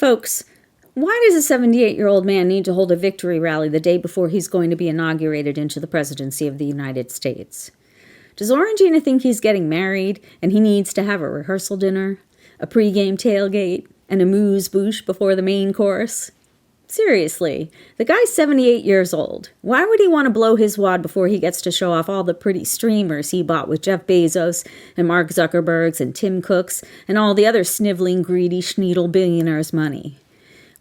Folks, why does a 78-year-old man need to hold a victory rally the day before he's going to be inaugurated into the presidency of the United States? Does Orangina think he's getting married and he needs to have a rehearsal dinner, a pregame tailgate, and a amuse-bouche before the main course? Seriously, the guy's 78 years old. Why would he want to blow his wad before he gets to show off all the pretty streamers he bought with Jeff Bezos and Mark Zuckerberg's and Tim Cook's and all the other sniveling, greedy, schneedle billionaires' money?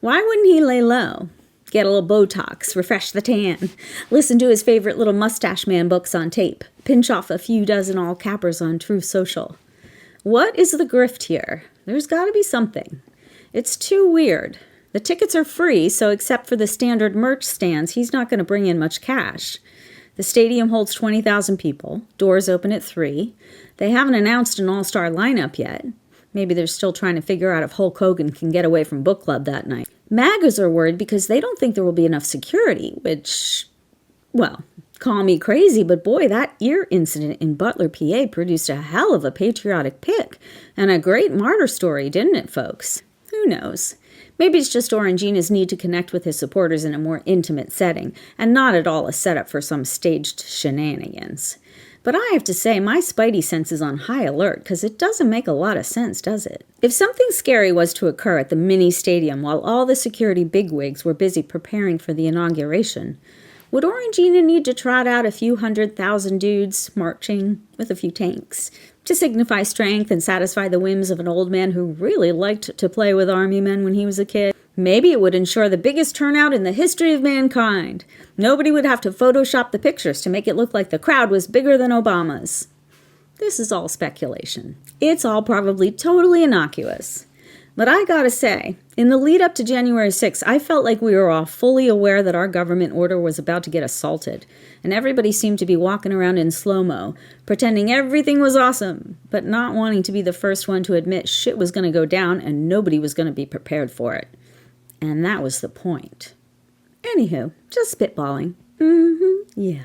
Why wouldn't he lay low? Get a little Botox, refresh the tan, listen to his favorite little mustache man books on tape, pinch off a few dozen all-cappers on Truth Social. What is the grift here? There's got to be something. It's too weird. The tickets are free, so except for the standard merch stands, he's not going to bring in much cash. The stadium holds 20,000 people. Doors open at 3. They haven't announced an all-star lineup yet. Maybe they're still trying to figure out if Hulk Hogan can get away from book club that night. MAGAs are worried because they don't think there will be enough security, which, well, call me crazy, but boy, that ear incident in Butler, PA produced a hell of a patriotic pick and a great martyr story, didn't it, folks? Who knows? Maybe it's just Orangina's need to connect with his supporters in a more intimate setting, and not at all a setup for some staged shenanigans. But I have to say, my spidey sense is on high alert, because it doesn't make a lot of sense, does it? If something scary was to occur at the mini stadium while all the security bigwigs were busy preparing for the inauguration, would Orangina need to trot out a few 100,000 dudes marching with a few tanks to signify strength and satisfy the whims of an old man who really liked to play with army men when he was a kid? Maybe it would ensure the biggest turnout in the history of mankind. Nobody would have to Photoshop the pictures to make it look like the crowd was bigger than Obama's. This is all speculation. It's all probably totally innocuous. But I gotta say, in the lead up to January 6th, I felt like we were all fully aware that our government order was about to get assaulted, and everybody seemed to be walking around in slow-mo, pretending everything was awesome, but not wanting to be the first one to admit shit was gonna go down and nobody was gonna be prepared for it. And that was the point. Anywho, just spitballing. Yeah.